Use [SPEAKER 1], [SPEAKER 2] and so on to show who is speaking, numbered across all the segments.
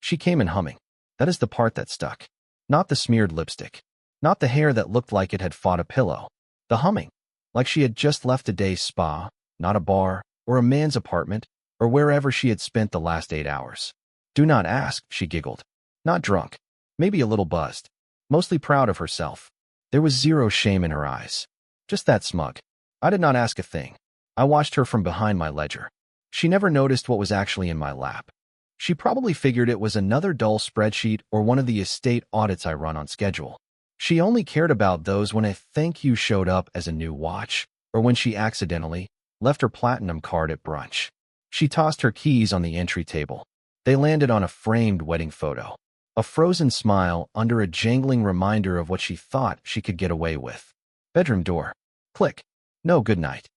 [SPEAKER 1] She came in humming. That is the part that stuck. Not the smeared lipstick. Not the hair that looked like it had fought a pillow. The humming. Like she had just left a day's spa, not a bar, or a man's apartment, or wherever she had spent the last 8 hours. Do not ask, she giggled. Not drunk. Maybe a little buzzed. Mostly proud of herself. There was zero shame in her eyes. Just that smug. I did not ask a thing. I watched her from behind my ledger. She never noticed what was actually in my lap. She probably figured it was another dull spreadsheet or one of the estate audits I run on schedule. She only cared about those when a thank you showed up as a new watch, or when she accidentally left her platinum card at brunch. She tossed her keys on the entry table. They landed on a framed wedding photo. A frozen smile under a jangling reminder of what she thought she could get away with. Bedroom door. Click. No good night.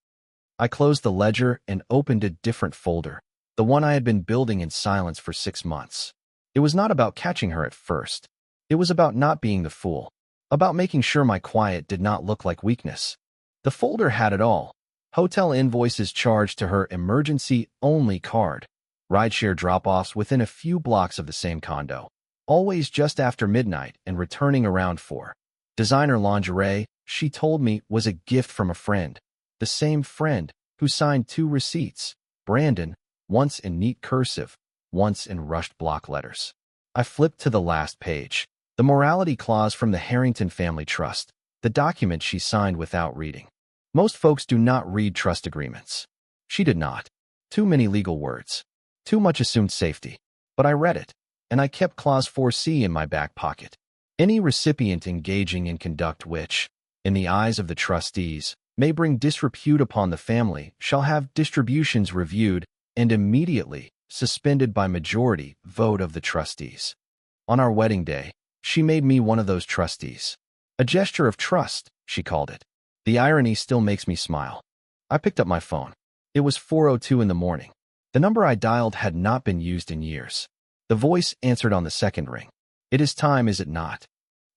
[SPEAKER 1] I closed the ledger and opened a different folder, the one I had been building in silence for 6 months. It was not about catching her at first. It was about not being the fool. About making sure my quiet did not look like weakness. The folder had it all. Hotel invoices charged to her emergency-only card. Rideshare drop-offs within a few blocks of the same condo. Always just after midnight and returning around 4. Designer lingerie, she told me, was a gift from a friend. The same friend who signed 2 receipts. Brandon, once in neat cursive, once in rushed block letters. I flipped to the last page. The morality clause from the Harrington Family Trust, the document she signed without reading. Most folks do not read trust agreements. She did not. Too many legal words. Too much assumed safety. But I read it, and I kept Clause 4C in my back pocket. Any recipient engaging in conduct which, in the eyes of the trustees, may bring disrepute upon the family shall have distributions reviewed and immediately suspended by majority vote of the trustees. On our wedding day, she made me one of those trustees. A gesture of trust, she called it. The irony still makes me smile. I picked up my phone. It was 4:02 in the morning. The number I dialed had not been used in years. The voice answered on the second ring. It is time, is it not?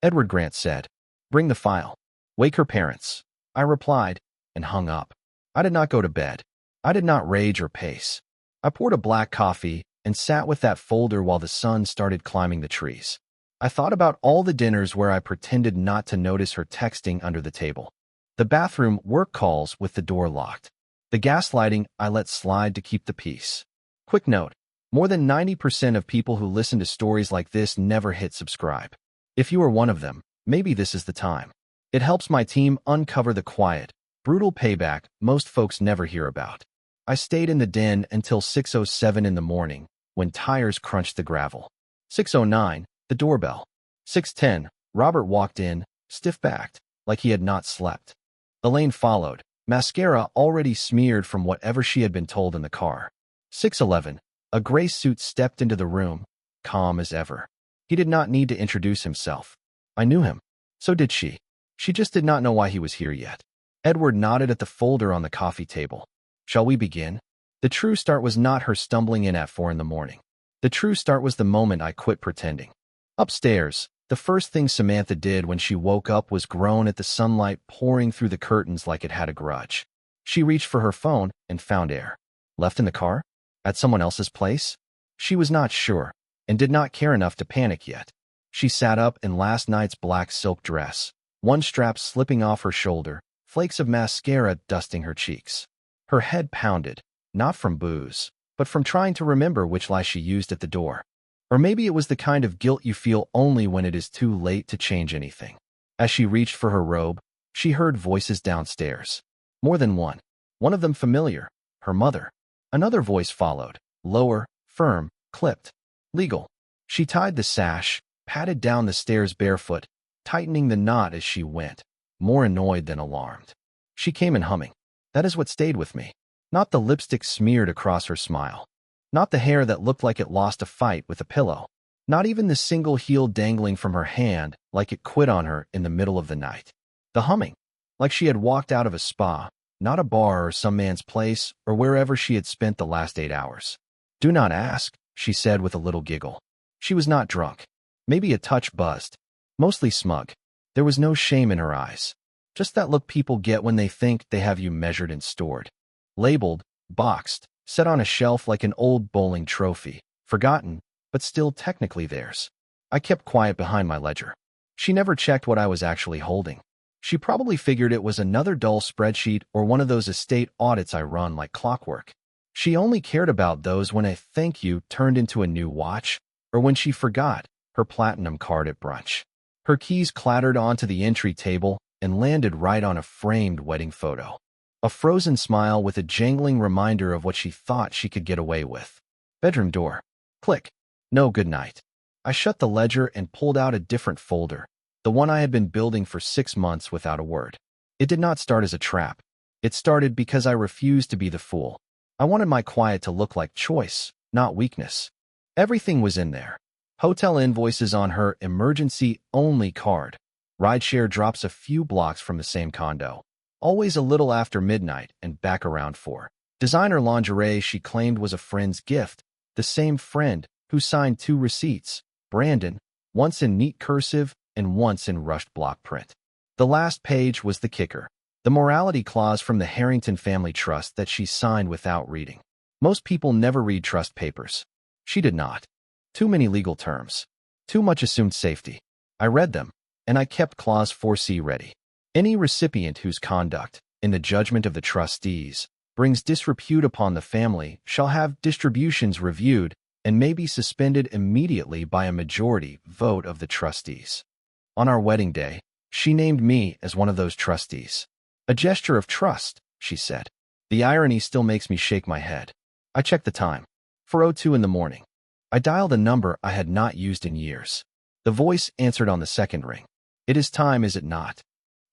[SPEAKER 1] Edward Grant said. Bring the file. Wake her parents. I replied, and hung up. I did not go to bed. I did not rage or pace. I poured a black coffee and sat with that folder while the sun started climbing the trees. I thought about all the dinners where I pretended not to notice her texting under the table. The bathroom work calls with the door locked. The gaslighting I let slide to keep the peace. Quick note, more than 90% of people who listen to stories like this never hit subscribe. If you are one of them, maybe this is the time. It helps my team uncover the quiet, brutal payback most folks never hear about. I stayed in the den until 6:07 in the morning, when tires crunched the gravel. 6:09, the doorbell. 6:10, Robert walked in, stiff-backed, like he had not slept. Elaine followed, mascara already smeared from whatever she had been told in the car. 6:11, a gray suit stepped into the room, calm as ever. He did not need to introduce himself. I knew him. So did she. She just did not know why he was here yet. Edward nodded at the folder on the coffee table. Shall we begin? The true start was not her stumbling in at 4 in the morning. The true start was the moment I quit pretending. Upstairs, the first thing Samantha did when she woke up was groan at the sunlight pouring through the curtains like it had a grudge. She reached for her phone and found air. Left in the car? At someone else's place? She was not sure, and did not care enough to panic yet. She sat up in last night's black silk dress, one strap slipping off her shoulder, flakes of mascara dusting her cheeks. Her head pounded, not from booze, but from trying to remember which lie she used at the door. Or maybe it was the kind of guilt you feel only when it is too late to change anything. As she reached for her robe, she heard voices downstairs. More than one. One of them familiar, her mother. Another voice followed, lower, firm, clipped. Legal. She tied the sash, patted down the stairs barefoot, tightening the knot as she went, more annoyed than alarmed. She came in humming. That is what stayed with me. Not the lipstick smeared across her smile. Not the hair that looked like it lost a fight with a pillow. Not even the single heel dangling from her hand like it quit on her in the middle of the night. The humming. Like she had walked out of a spa, not a bar or some man's place or wherever she had spent the last 8 hours. Do not ask, she said with a little giggle. She was not drunk. Maybe a touch buzzed. Mostly smug. There was no shame in her eyes. Just that look people get when they think they have you measured and stored. Labeled, boxed, set on a shelf like an old bowling trophy. Forgotten, but still technically theirs. I kept quiet behind my ledger. She never checked what I was actually holding. She probably figured it was another dull spreadsheet or one of those estate audits I run like clockwork. She only cared about those when a thank you turned into a new watch, or when she forgot her platinum card at brunch. Her keys clattered onto the entry table and landed right on a framed wedding photo. A frozen smile with a jangling reminder of what she thought she could get away with. Bedroom door. Click. No good night. I shut the ledger and pulled out a different folder, the one I had been building for 6 months without a word. It did not start as a trap. It started because I refused to be the fool. I wanted my quiet to look like choice, not weakness. Everything was in there. Hotel invoices on her emergency-only card. Rideshare drops a few blocks from the same condo. Always a little after midnight and back around 4. Designer lingerie she claimed was a friend's gift, the same friend who signed 2 receipts, Brandon, once in neat cursive and once in rushed block print. The last page was the kicker, the morality clause from the Harrington Family Trust that she signed without reading. Most people never read trust papers. She did not. Too many legal terms. Too much assumed safety. I read them, and I kept Clause 4C ready. Any recipient whose conduct, in the judgment of the trustees, brings disrepute upon the family shall have distributions reviewed and may be suspended immediately by a majority vote of the trustees. On our wedding day, she named me as one of those trustees. A gesture of trust, she said. The irony still makes me shake my head. I checked the time. 4:02 in the morning. I dialed a number I had not used in years. The voice answered on the second ring. It is time, is it not?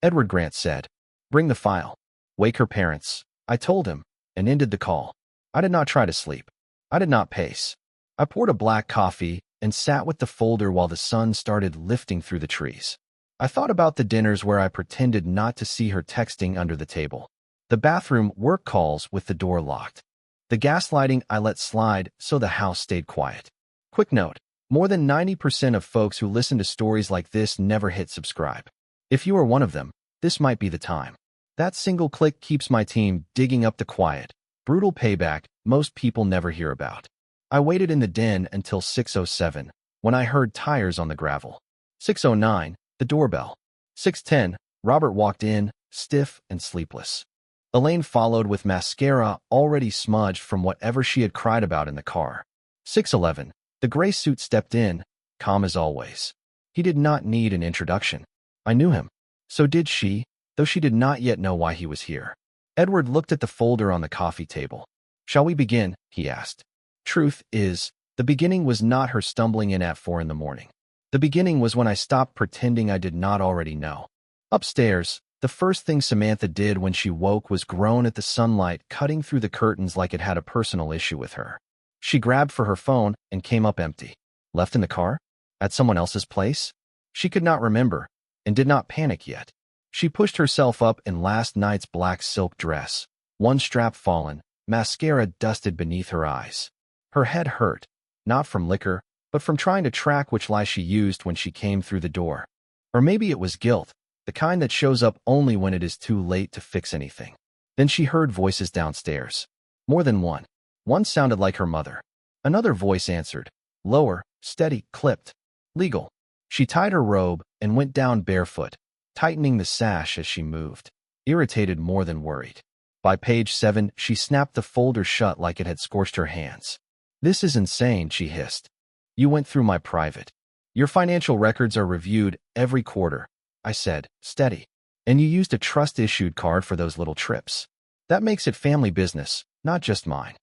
[SPEAKER 1] Edward Grant said. Bring the file. Wake her parents. I told him, and ended the call. I did not try to sleep. I did not pace. I poured a black coffee and sat with the folder while the sun started lifting through the trees. I thought about the dinners where I pretended not to see her texting under the table. The bathroom work calls with the door locked. The gaslighting I let slide so the house stayed quiet. Quick note, more than 90% of folks who listen to stories like this never hit subscribe. If you are one of them, this might be the time. That single click keeps my team digging up the quiet, brutal payback most people never hear about. I waited in the den until 6:07, when I heard tires on the gravel. 6:09, the doorbell. 6:10, Robert walked in, stiff and sleepless. Elaine followed with mascara already smudged from whatever she had cried about in the car. 6:11, the gray suit stepped in, calm as always. He did not need an introduction. I knew him. So did she, though she did not yet know why he was here. Edward looked at the folder on the coffee table. Shall we begin? He asked. Truth is, the beginning was not her stumbling in at 4 in the morning. The beginning was when I stopped pretending I did not already know. Upstairs, the first thing Samantha did when she woke was groan at the sunlight cutting through the curtains like it had a personal issue with her. She grabbed for her phone and came up empty. Left in the car? At someone else's place? She could not remember, and did not panic yet. She pushed herself up in last night's black silk dress, one strap fallen, mascara dusted beneath her eyes. Her head hurt, not from liquor, but from trying to track which lie she used when she came through the door. Or maybe it was guilt, the kind that shows up only when it is too late to fix anything. Then she heard voices downstairs. More than one. One sounded like her mother. Another voice answered. Lower, steady, clipped. Legal. She tied her robe and went down barefoot, tightening the sash as she moved, irritated more than worried. By page 7, she snapped the folder shut like it had scorched her hands. This is insane, she hissed. You went through my private. Your financial records are reviewed every quarter, I said, steady. And you used a trust-issued card for those little trips. That makes it family business, not just mine.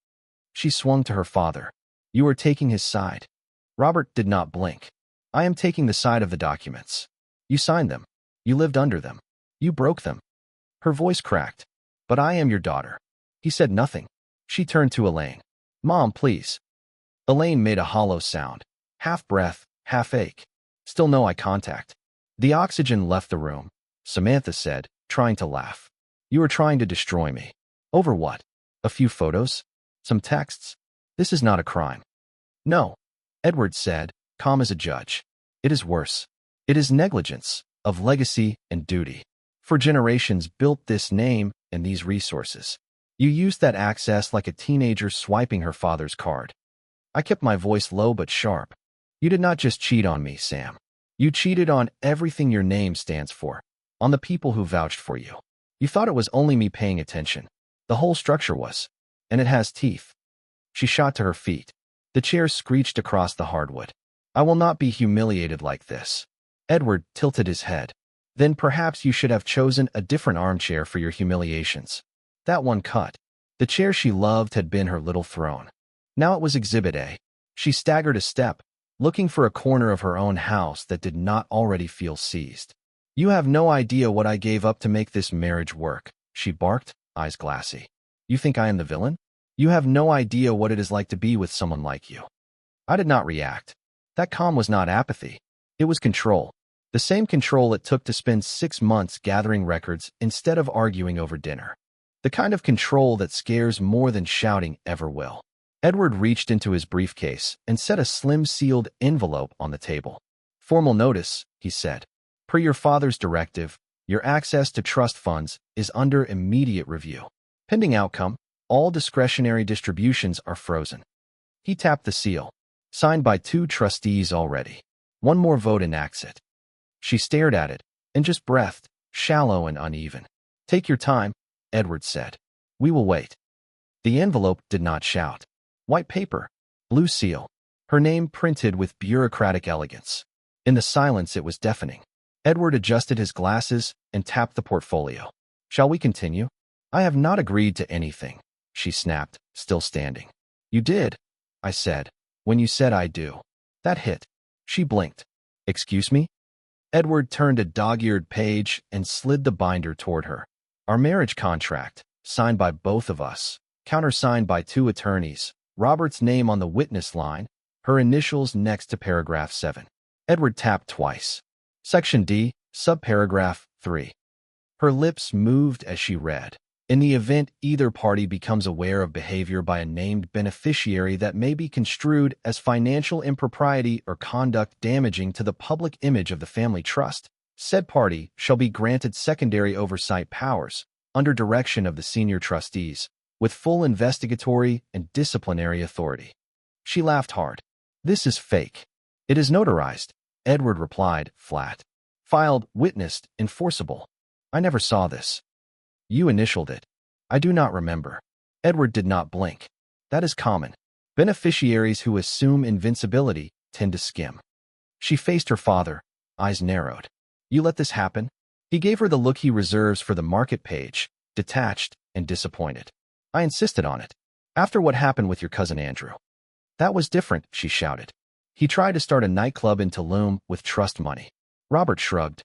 [SPEAKER 1] She swung to her father. You are taking his side. Robert did not blink. I am taking the side of the documents. You signed them. You lived under them. You broke them. Her voice cracked. But I am your daughter. He said nothing. She turned to Elaine. Mom, please. Elaine made a hollow sound. Half breath, half ache. Still no eye contact. The oxygen left the room. Samantha said, trying to laugh. You are trying to destroy me. Over what? A few photos? Some texts? This is not a crime. No. Edward said, calm as a judge. It is worse. It is negligence of legacy and duty. For generations built this name and these resources. You used that access like a teenager swiping her father's card. I kept my voice low but sharp. You did not just cheat on me, Sam. You cheated on everything your name stands for, on the people who vouched for you. You thought it was only me paying attention. The whole structure was. And it has teeth. She shot to her feet. The chair screeched across the hardwood. I will not be humiliated like this. Edward tilted his head. Then perhaps you should have chosen a different armchair for your humiliations. That one cut. The chair she loved had been her little throne. Now it was Exhibit A. She staggered a step, looking for a corner of her own house that did not already feel seized. You have no idea what I gave up to make this marriage work, she barked, eyes glassy. You think I am the villain? You have no idea what it is like to be with someone like you. I did not react. That calm was not apathy. It was control. The same control it took to spend 6 months gathering records instead of arguing over dinner. The kind of control that scares more than shouting ever will. Edward reached into his briefcase and set a slim sealed envelope on the table. Formal notice, he said. Per your father's directive, your access to trust funds is under immediate review. Pending outcome, all discretionary distributions are frozen. He tapped the seal. Signed by 2 trustees already. One more vote enacts it. She stared at it and just breathed, shallow and uneven. Take your time, Edward said. We will wait. The envelope did not shout. White paper, blue seal, her name printed with bureaucratic elegance. In the silence, it was deafening. Edward adjusted his glasses and tapped the portfolio. Shall we continue? I have not agreed to anything, she snapped, still standing. You did, I said, when you said I do. That hit. She blinked. Excuse me? Edward turned a dog-eared page and slid the binder toward her. Our marriage contract, signed by both of us, countersigned by 2 attorneys, Robert's name on the witness line, her initials next to paragraph 7. Edward tapped twice. Section D, subparagraph 3. Her lips moved as she read. In the event either party becomes aware of behavior by a named beneficiary that may be construed as financial impropriety or conduct damaging to the public image of the family trust, said party shall be granted secondary oversight powers under direction of the senior trustees, with full investigatory and disciplinary authority. She laughed hard. This is fake. It is notarized, Edward replied, flat. Filed, witnessed, enforceable. I never saw this. You initialed it. I do not remember. Edward did not blink. That is common. Beneficiaries who assume invincibility tend to skim. She faced her father, eyes narrowed. You let this happen? He gave her the look he reserves for the market page, detached and disappointed. I insisted on it. After what happened with your cousin Andrew. That was different, she shouted. He tried to start a nightclub in Tulum with trust money. Robert shrugged.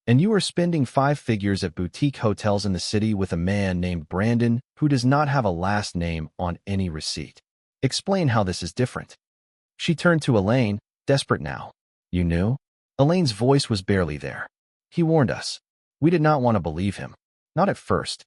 [SPEAKER 1] And you are spending 5 figures at boutique hotels in the city with a man named Brandon who does not have a last name on any receipt. Explain how this is different. She turned to Elaine, desperate now. You knew? Elaine's voice was barely there. He warned us. We did not want to believe him. Not at first.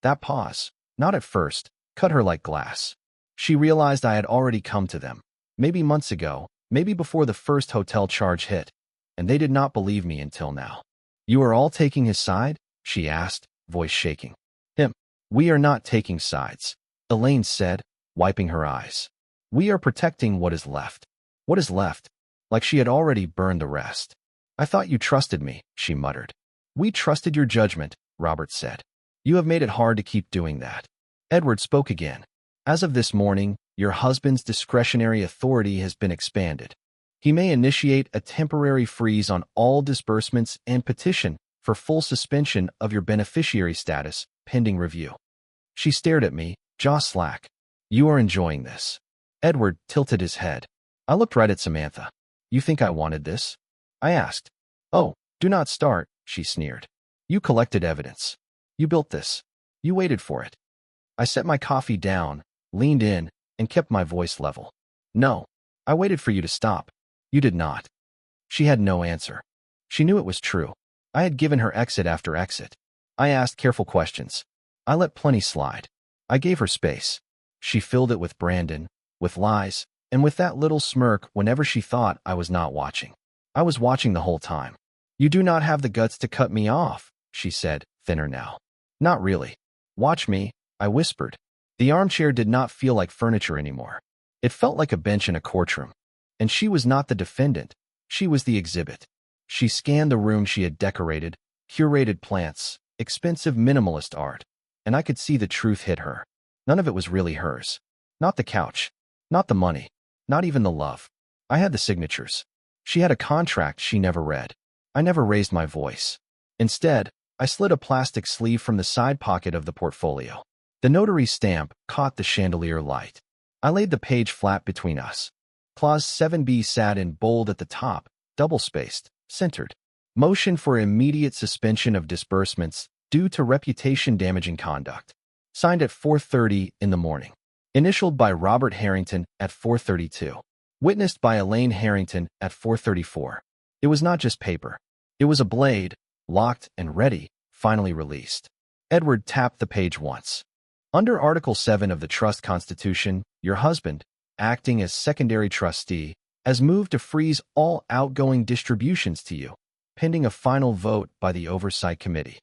[SPEAKER 1] That pause, not at first, cut her like glass. She realized I had already come to them. Maybe months ago, maybe before the first hotel charge hit. And they did not believe me until now. You are all taking his side? She asked, voice shaking. Him. We are not taking sides, Elaine said, wiping her eyes. We are protecting what is left. What is left? Like she had already burned the rest. I thought you trusted me, she muttered. We trusted your judgment, Robert said. You have made it hard to keep doing that. Edward spoke again. As of this morning, your husband's discretionary authority has been expanded. He may initiate a temporary freeze on all disbursements and petition for full suspension of your beneficiary status, pending review. She stared at me, jaw slack. You are enjoying this. Edward tilted his head. I looked right at Samantha. You think I wanted this? I asked. Oh, do not start, she sneered. You collected evidence. You built this. You waited for it. I set my coffee down, leaned in, and kept my voice level. No, I waited for you to stop. You did not. She had no answer. She knew it was true. I had given her exit after exit. I asked careful questions. I let plenty slide. I gave her space. She filled it with Brandon, with lies, and with that little smirk whenever she thought I was not watching. I was watching the whole time. You do not have the guts to cut me off, she said, thinner now. Not really. Watch me, I whispered. The armchair did not feel like furniture anymore. It felt like a bench in a courtroom. And she was not the defendant. She was the exhibit. She scanned the room she had decorated, curated plants, expensive minimalist art, and I could see the truth hit her. None of it was really hers. Not the couch. Not the money. Not even the love. I had the signatures. She had a contract she never read. I never raised my voice. Instead, I slid a plastic sleeve from the side pocket of the portfolio. The notary's stamp caught the chandelier light. I laid the page flat between us. Clause 7b sat in bold at the top, double-spaced, centered. Motion for immediate suspension of disbursements due to reputation-damaging conduct. Signed at 4:30 in the morning. Initialed by Robert Harrington at 4:32. Witnessed by Elaine Harrington at 4:34. It was not just paper. It was a blade, locked and ready, finally released. Edward tapped the page once. Under Article 7 of the Trust Constitution, your husband, acting as secondary trustee, has moved to freeze all outgoing distributions to you, pending a final vote by the Oversight Committee.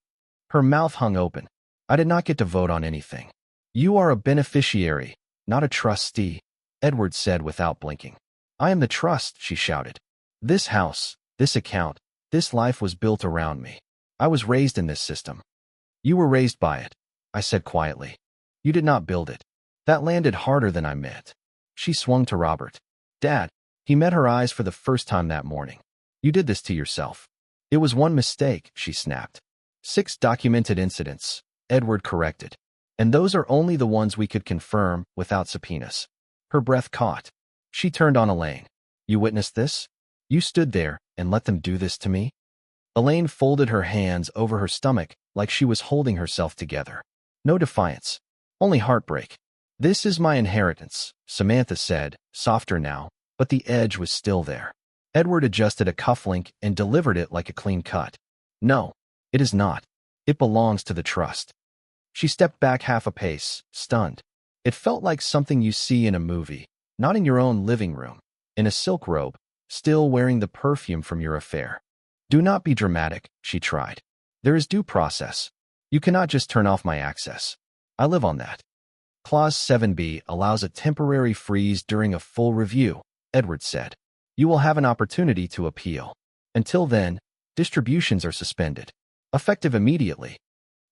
[SPEAKER 1] Her mouth hung open. I did not get to vote on anything. You are a beneficiary, not a trustee, Edward said without blinking. I am the trust, she shouted. This house, this account, this life was built around me. I was raised in this system. You were raised by it, I said quietly. You did not build it. That landed harder than I meant. She swung to Robert. Dad, he met her eyes for the first time that morning. You did this to yourself. It was one mistake, she snapped. 6 documented incidents, Edward corrected. And those are only the ones we could confirm without subpoenas. Her breath caught. She turned on Elaine. You witnessed this? You stood there and let them do this to me? Elaine folded her hands over her stomach like she was holding herself together. No defiance. Only heartbreak. This is my inheritance, Samantha said, softer now, but the edge was still there. Edward adjusted a cufflink and delivered it like a clean cut. No, it is not. It belongs to the trust. She stepped back half a pace, stunned. It felt like something you see in a movie, not in your own living room, in a silk robe, still wearing the perfume from your affair. Do not be dramatic, she tried. There is due process. You cannot just turn off my access. I live on that. Clause 7b allows a temporary freeze during a full review, Edward said. You will have an opportunity to appeal. Until then, distributions are suspended. Effective immediately.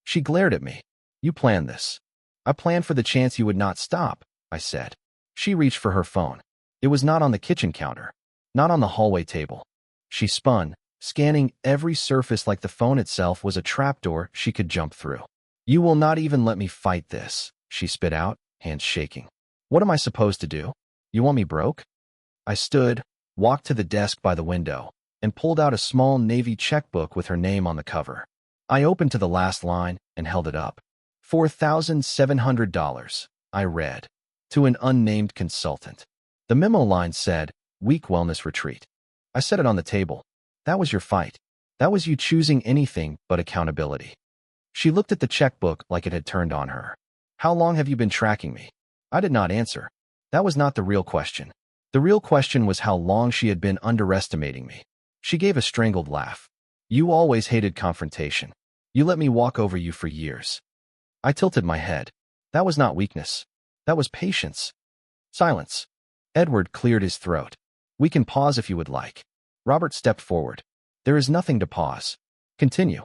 [SPEAKER 1] She glared at me. You planned this. I planned for the chance you would not stop, I said. She reached for her phone. It was not on the kitchen counter. Not on the hallway table. She spun, scanning every surface like the phone itself was a trapdoor she could jump through. You will not even let me fight this, she spit out, hands shaking. What am I supposed to do? You want me broke? I stood, walked to the desk by the window, and pulled out a small navy checkbook with her name on the cover. I opened to the last line and held it up. $4,700, I read. To an unnamed consultant. The memo line said, week wellness retreat. I set it on the table. That was your fight. That was you choosing anything but accountability. She looked at the checkbook like it had turned on her. How long have you been tracking me? I did not answer. That was not the real question. The real question was how long she had been underestimating me. She gave a strangled laugh. You always hated confrontation. You let me walk over you for years. I tilted my head. That was not weakness. That was patience. Silence. Edward cleared his throat. We can pause if you would like. Robert stepped forward. There is nothing to pause. Continue.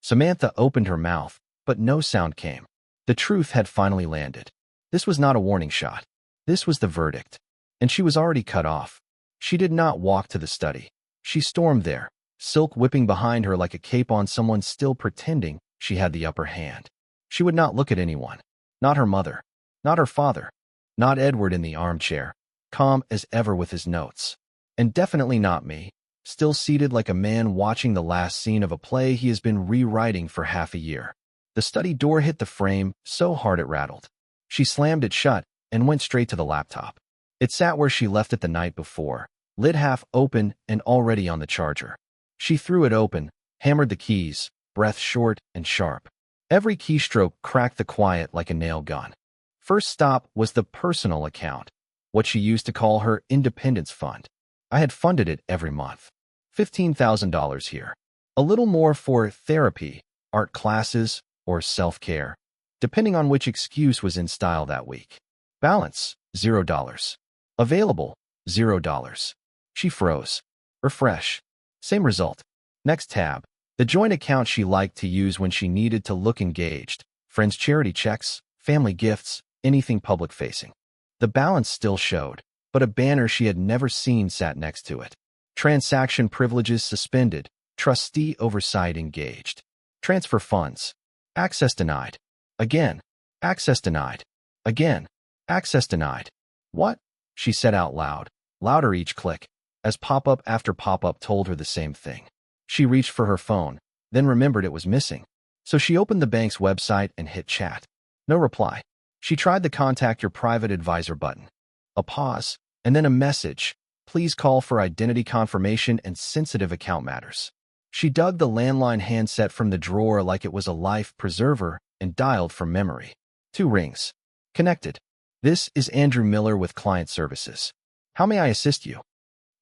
[SPEAKER 1] Samantha opened her mouth, but no sound came. The truth had finally landed. This was not a warning shot. This was the verdict. And she was already cut off. She did not walk to the study. She stormed there, silk whipping behind her like a cape on someone still pretending she had the upper hand. She would not look at anyone. Not her mother. Not her father. Not Edward in the armchair, calm as ever with his notes. And definitely not me, still seated like a man watching the last scene of a play he has been rewriting for half a year. The study door hit the frame so hard it rattled. She slammed it shut and went straight to the laptop. It sat where she left it the night before, lid half open and already on the charger. She threw it open, hammered the keys, breath short and sharp. Every keystroke cracked the quiet like a nail gun. First stop was the personal account, what she used to call her independence fund. I had funded it every month. $15,000 here. A little more for therapy, art classes, or self-care, depending on which excuse was in style that week. Balance, $0. Available, $0. She froze. Refresh. Same result. Next tab. The joint account she liked to use when she needed to look engaged. Friends' charity checks, family gifts, anything public-facing. The balance still showed, but a banner she had never seen sat next to it. Transaction privileges suspended. Trustee oversight engaged. Transfer funds. Access denied. Again. Access denied. Again. Access denied. What? She said out loud, louder each click, as pop-up after pop-up told her the same thing. She reached for her phone, then remembered it was missing. So she opened the bank's website and hit chat. No reply. She tried the contact your private advisor button. A pause, and then a message. Please call for identity confirmation and sensitive account matters. She dug the landline handset from the drawer like it was a life preserver and dialed from memory. 2 rings. Connected. This is Andrew Miller with Client Services. How may I assist you?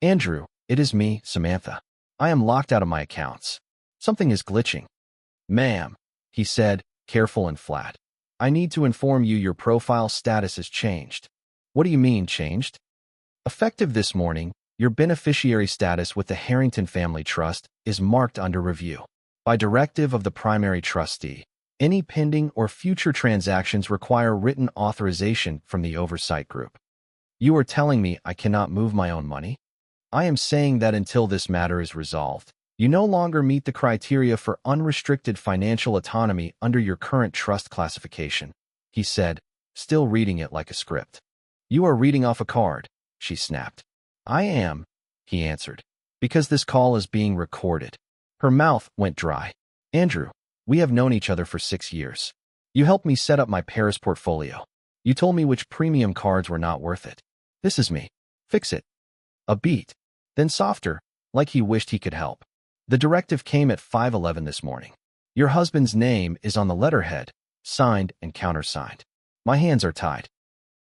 [SPEAKER 1] Andrew, it is me, Samantha. I am locked out of my accounts. Something is glitching. Ma'am, he said, careful and flat. I need to inform you your profile status has changed. What do you mean, changed? Effective this morning, your beneficiary status with the Harrington Family Trust is marked under review. By directive of the primary trustee, any pending or future transactions require written authorization from the oversight group. You are telling me I cannot move my own money? I am saying that until this matter is resolved, you no longer meet the criteria for unrestricted financial autonomy under your current trust classification, he said, still reading it like a script. You are reading off a card, she snapped. I am, he answered, because this call is being recorded. Her mouth went dry. Andrew, we have known each other for 6 years. You helped me set up my Paris portfolio. You told me which premium cards were not worth it. This is me. Fix it. A beat. Then softer, like he wished he could help. The directive came at 5:11 this morning. Your husband's name is on the letterhead, signed and countersigned. My hands are tied.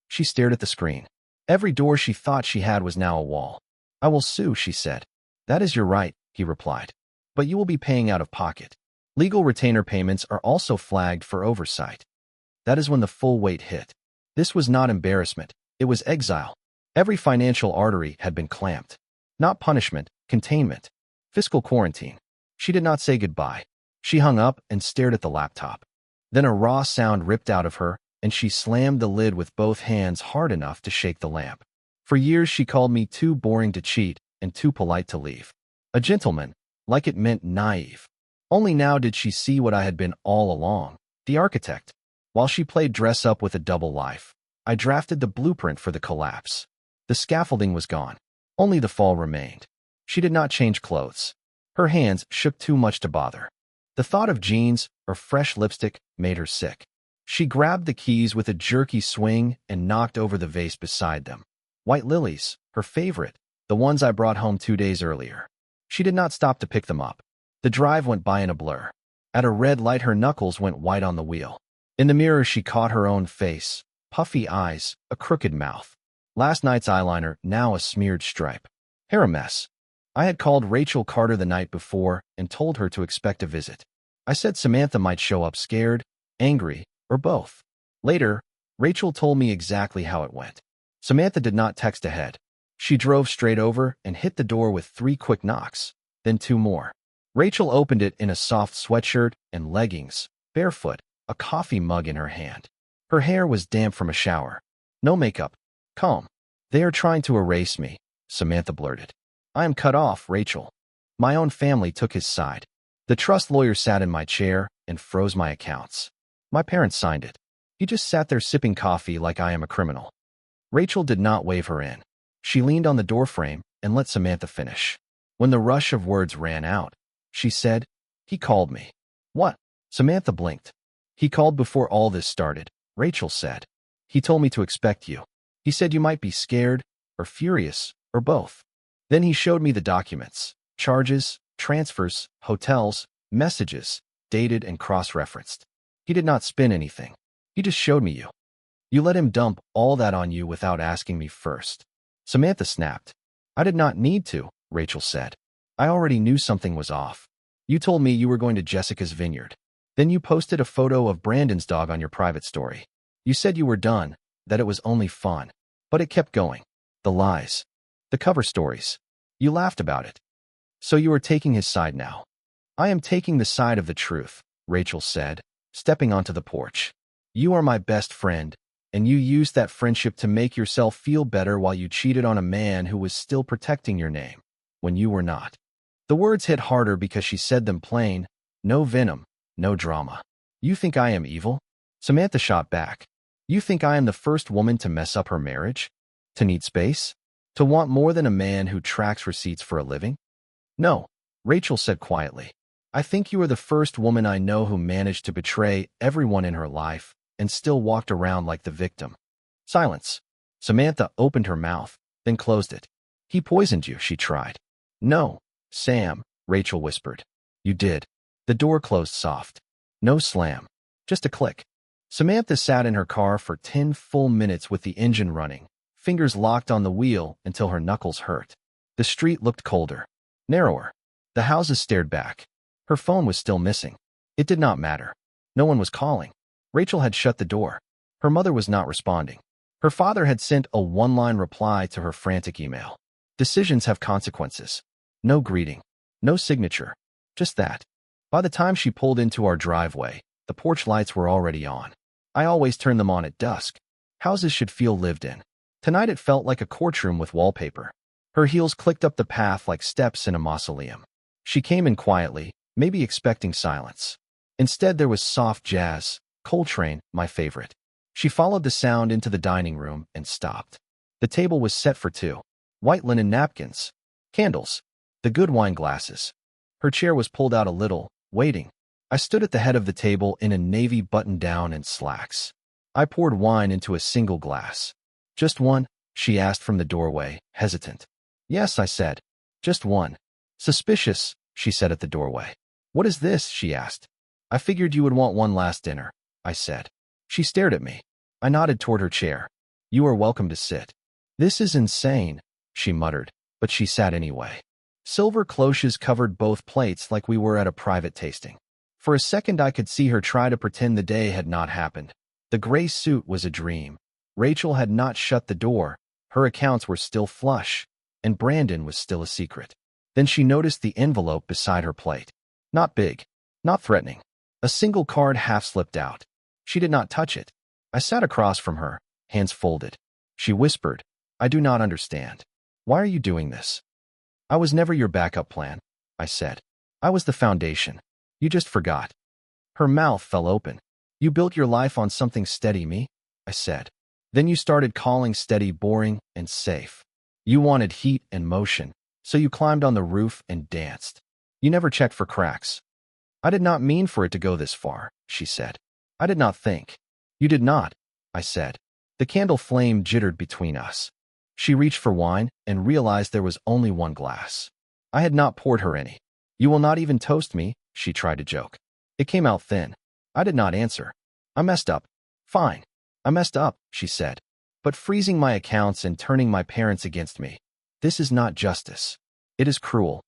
[SPEAKER 1] She stared at the screen. Every door she thought she had was now a wall. I will sue, she said. That is your right, he replied. But you will be paying out of pocket. Legal retainer payments are also flagged for oversight. That is when the full weight hit. This was not embarrassment. It was exile. Every financial artery had been clamped. Not punishment, containment. Fiscal quarantine. She did not say goodbye. She hung up and stared at the laptop. Then a raw sound ripped out of her, and she slammed the lid with both hands hard enough to shake the lamp. For years she called me too boring to cheat and too polite to leave. A gentleman, like it meant naive. Only now did she see what I had been all along, the architect. While she played dress-up with a double life, I drafted the blueprint for the collapse. The scaffolding was gone. Only the fall remained. She did not change clothes. Her hands shook too much to bother. The thought of jeans or fresh lipstick made her sick. She grabbed the keys with a jerky swing and knocked over the vase beside them. White lilies, her favorite, the ones I brought home 2 days earlier. She did not stop to pick them up. The drive went by in a blur. At a red light, her knuckles went white on the wheel. In the mirror, she caught her own face, puffy eyes, a crooked mouth. Last night's eyeliner, now a smeared stripe. Hair a mess. I had called Rachel Carter the night before and told her to expect a visit. I said Samantha might show up scared, angry, or both. Later, Rachel told me exactly how it went. Samantha did not text ahead. She drove straight over and hit the door with 3 quick knocks, then 2 more. Rachel opened it in a soft sweatshirt and leggings, barefoot, a coffee mug in her hand. Her hair was damp from a shower. No makeup. Calm. They are trying to erase me, Samantha blurted. I am cut off, Rachel. My own family took his side. The trust lawyer sat in my chair and froze my accounts. My parents signed it. He just sat there sipping coffee like I am a criminal. Rachel did not wave her in. She leaned on the doorframe and let Samantha finish. When the rush of words ran out, she said, He called me. What? Samantha blinked. He called before all this started, Rachel said. He told me to expect you. He said you might be scared, or furious, or both. Then he showed me the documents, charges, transfers, hotels, messages, dated and cross-referenced. He did not spin anything. He just showed me you. You let him dump all that on you without asking me first. Samantha snapped. I did not need to, Rachel said. I already knew something was off. You told me you were going to Jessica's vineyard. Then you posted a photo of Brandon's dog on your private story. You said you were done, that it was only fun. But it kept going. The lies. The cover stories. You laughed about it. So you are taking his side now. I am taking the side of the truth, Rachel said, stepping onto the porch. You are my best friend, and you used that friendship to make yourself feel better while you cheated on a man who was still protecting your name, when you were not. The words hit harder because she said them plain, no venom, no drama. You think I am evil? Samantha shot back. You think I am the first woman to mess up her marriage? To need space? To want more than a man who tracks receipts for a living? No, Rachel said quietly. I think you are the first woman I know who managed to betray everyone in her life and still walked around like the victim. Silence. Samantha opened her mouth, then closed it. He poisoned you, she tried. No, Sam, Rachel whispered. You did. The door closed soft. No slam. Just a click. Samantha sat in her car for 10 full minutes with the engine running, fingers locked on the wheel until her knuckles hurt. The street looked colder, narrower. The houses stared back. Her phone was still missing. It did not matter. No one was calling. Rachel had shut the door. Her mother was not responding. Her father had sent a one-line reply to her frantic email. Decisions have consequences. No greeting. No signature. Just that. By the time she pulled into our driveway, the porch lights were already on. I always turn them on at dusk. Houses should feel lived in. Tonight it felt like a courtroom with wallpaper. Her heels clicked up the path like steps in a mausoleum. She came in quietly, maybe expecting silence. Instead there was soft jazz, Coltrane, my favorite. She followed the sound into the dining room and stopped. The table was set for two. White linen napkins. Candles. The good wine glasses. Her chair was pulled out a little, waiting. I stood at the head of the table in a navy button-down and slacks. I poured wine into a single glass. Just one? She asked from the doorway, hesitant. Yes, I said. Just one. Suspicious, she said at the doorway. What is this? She asked. I figured you would want one last dinner, I said. She stared at me. I nodded toward her chair. You are welcome to sit. This is insane, she muttered, but she sat anyway. Silver cloches covered both plates like we were at a private tasting. For a second I could see her try to pretend the day had not happened. The gray suit was a dream. Rachel had not shut the door. Her accounts were still flush, and Brandon was still a secret. Then she noticed the envelope beside her plate. Not big, not threatening. A single card half slipped out. She did not touch it. I sat across from her, hands folded. She whispered, I do not understand. Why are you doing this? I was never your backup plan, I said. I was the foundation. You just forgot. Her mouth fell open. You built your life on something steady, me? I said. Then you started calling steady boring and safe. You wanted heat and motion, so you climbed on the roof and danced. You never checked for cracks. I did not mean for it to go this far, she said. I did not think. You did not, I said. The candle flame jittered between us. She reached for wine and realized there was only one glass. I had not poured her any. You will not even toast me, she tried to joke. It came out thin. I did not answer. I messed up. Fine. I messed up, she said. But freezing my accounts and turning my parents against me. This is not justice. It is cruel.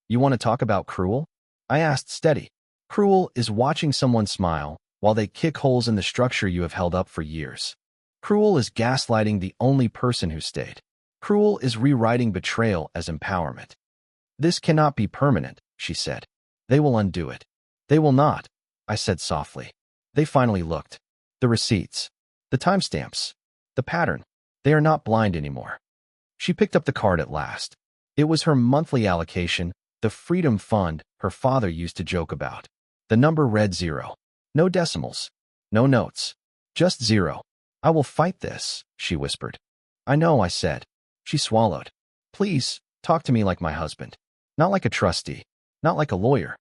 [SPEAKER 1] You want to talk about cruel? I asked steady. Cruel is watching someone smile while they kick holes in the structure you have held up for years. Cruel is gaslighting the only person who stayed. Cruel is rewriting betrayal as empowerment. This cannot be permanent, she said. They will undo it. They will not, I said softly. They finally looked. The receipts. The timestamps. The pattern. They are not blind anymore. She picked up the card at last. It was her monthly allocation, the freedom fund her father used to joke about. The number read 0. No decimals. No notes. Just 0. I will fight this, she whispered. I know, I said. She swallowed. Please, talk to me like my husband. Not like a trustee. Not like a lawyer.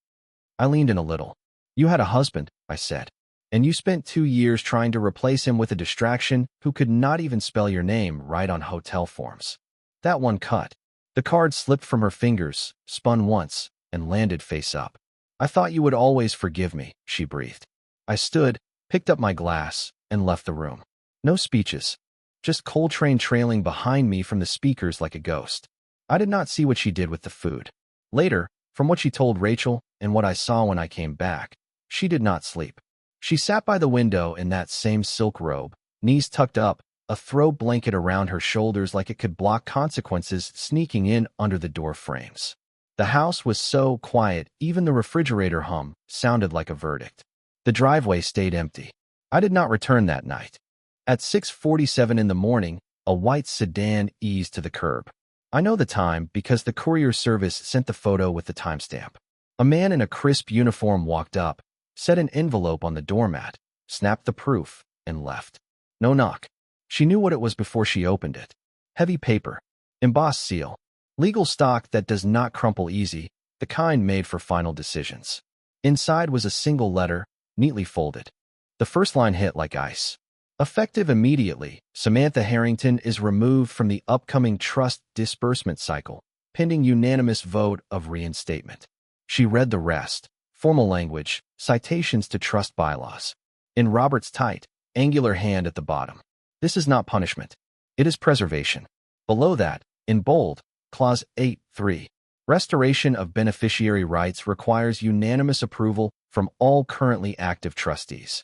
[SPEAKER 1] I leaned in a little. You had a husband, I said. And you spent 2 years trying to replace him with a distraction who could not even spell your name right on hotel forms. That one cut. The card slipped from her fingers, spun once, and landed face up. I thought you would always forgive me, she breathed. I stood, picked up my glass, and left the room. No speeches. Just Coltrane trailing behind me from the speakers like a ghost. I did not see what she did with the food. Later, from what she told Rachel and what I saw when I came back, she did not sleep. She sat by the window in that same silk robe, knees tucked up, a throw blanket around her shoulders like it could block consequences sneaking in under the door frames. The house was so quiet, even the refrigerator hum sounded like a verdict. The driveway stayed empty. I did not return that night. At 6:47 in the morning, a white sedan eased to the curb. I know the time because the courier service sent the photo with the timestamp. A man in a crisp uniform walked up, set an envelope on the doormat, snapped the proof, and left. No knock. She knew what it was before she opened it. Heavy paper. Embossed seal. Legal stock that does not crumple easy, the kind made for final decisions. Inside was a single letter, neatly folded. The first line hit like ice. Effective immediately, Samantha Harrington is removed from the upcoming trust disbursement cycle, pending unanimous vote of reinstatement. She read the rest. Formal language, citations to trust bylaws. In Robert's tight, angular hand at the bottom. This is not punishment. It is preservation. Below that, in bold, Clause 8.3. Restoration of beneficiary rights requires unanimous approval from all currently active trustees.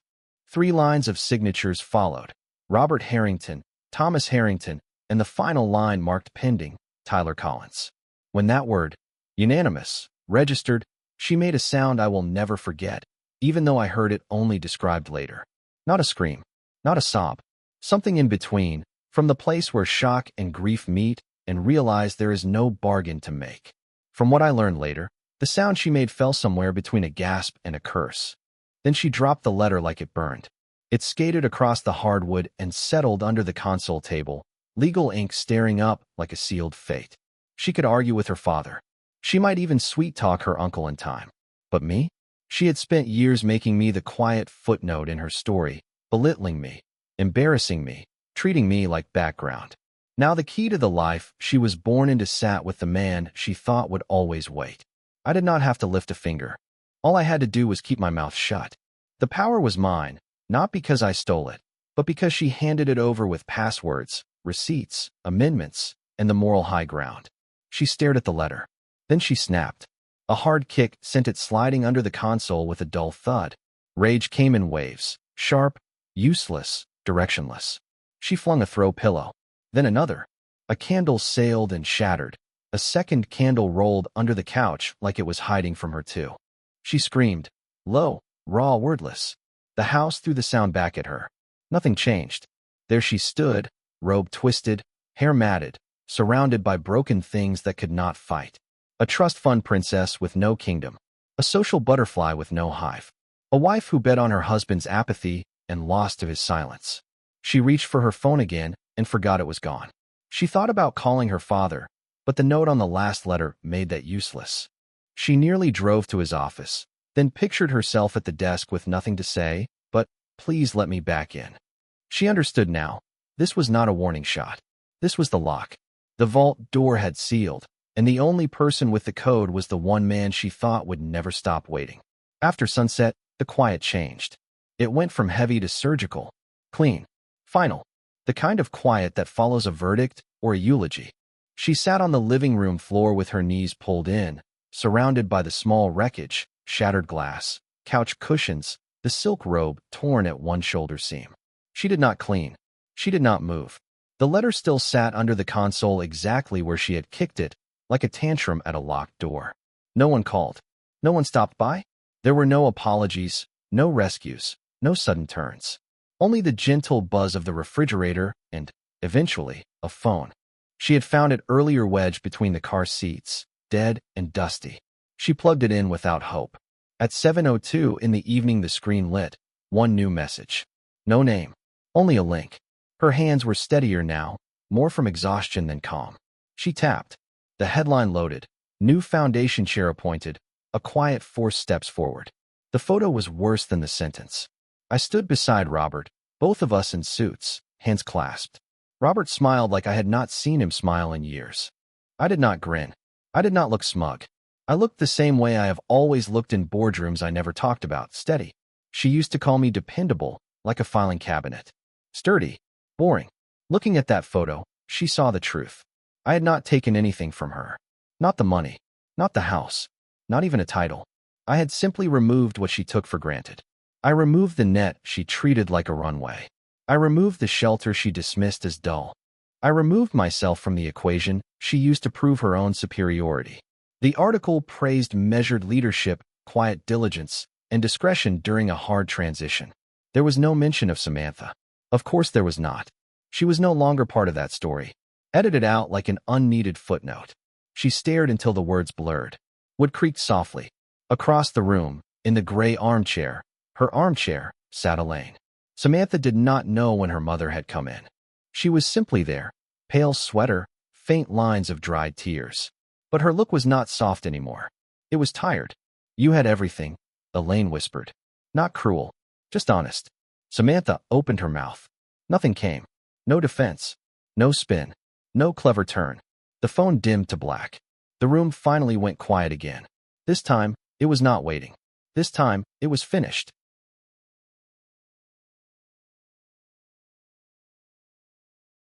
[SPEAKER 1] 3 lines of signatures followed. Robert Harrington, Thomas Harrington, and the final line marked pending, Tyler Collins. When that word, unanimous, registered, she made a sound I will never forget, even though I heard it only described later. Not a scream, not a sob. Something in between, from the place where shock and grief meet and realize there is no bargain to make. From what I learned later, the sound she made fell somewhere between a gasp and a curse. Then she dropped the letter like it burned. It skated across the hardwood and settled under the console table, legal ink staring up like a sealed fate. She could argue with her father. She might even sweet-talk her uncle in time. But me? She had spent years making me the quiet footnote in her story, belittling me, embarrassing me, treating me like background. Now the key to the life she was born into sat with the man she thought would always wait. I did not have to lift a finger. All I had to do was keep my mouth shut. The power was mine, not because I stole it, but because she handed it over with passwords, receipts, amendments, and the moral high ground. She stared at the letter. Then she snapped. A hard kick sent it sliding under the console with a dull thud. Rage came in waves, sharp, useless, directionless. She flung a throw pillow. Then another. A candle sailed and shattered. A second candle rolled under the couch like it was hiding from her too. She screamed, low, raw, wordless. The house threw the sound back at her. Nothing changed. There she stood, robe twisted, hair matted, surrounded by broken things that could not fight. A trust fund princess with no kingdom. A social butterfly with no hive. A wife who bet on her husband's apathy and lost to his silence. She reached for her phone again and forgot it was gone. She thought about calling her father, but the note on the last letter made that useless. She nearly drove to his office, then pictured herself at the desk with nothing to say, but, please let me back in. She understood now. This was not a warning shot. This was the lock. The vault door had sealed, and the only person with the code was the one man she thought would never stop waiting. After sunset, the quiet changed. It went from heavy to surgical, clean, final. The kind of quiet that follows a verdict or a eulogy. She sat on the living room floor with her knees pulled in, surrounded by the small wreckage, shattered glass, couch cushions, the silk robe torn at one shoulder seam. She did not clean. She did not move. The letter still sat under the console exactly where she had kicked it, like a tantrum at a locked door. No one called. No one stopped by. There were no apologies, no rescues, no sudden turns. Only the gentle buzz of the refrigerator and, eventually, a phone. She had found it earlier wedged between the car seats, dead and dusty. She plugged it in without hope. At 7:02 in the evening the screen lit. One new message. No name. Only a link. Her hands were steadier now, more from exhaustion than calm. She tapped. The headline loaded. New foundation chair appointed. A quiet 4 steps forward. The photo was worse than the sentence. I stood beside Robert, both of us in suits, hands clasped. Robert smiled like I had not seen him smile in years. I did not grin. I did not look smug. I looked the same way I have always looked in boardrooms I never talked about, steady. She used to call me dependable, like a filing cabinet. Sturdy. Boring. Looking at that photo, she saw the truth. I had not taken anything from her. Not the money. Not the house. Not even a title. I had simply removed what she took for granted. I removed the net she treated like a runway. I removed the shelter she dismissed as dull. I removed myself from the equation she used to prove her own superiority. The article praised measured leadership, quiet diligence, and discretion during a hard transition. There was no mention of Samantha. Of course there was not. She was no longer part of that story. Edited out like an unneeded footnote. She stared until the words blurred. Wood creaked softly. Across the room, in the gray armchair, her armchair, sat Elaine. Samantha did not know when her mother had come in. She was simply there, pale sweater, faint lines of dried tears. But her look was not soft anymore. It was tired. You had everything, Elaine whispered. Not cruel, just honest. Samantha opened her mouth. Nothing came. No defense. No spin. No clever turn. The phone dimmed to black. The room finally went quiet again. This time, it was not waiting. This time, it was finished.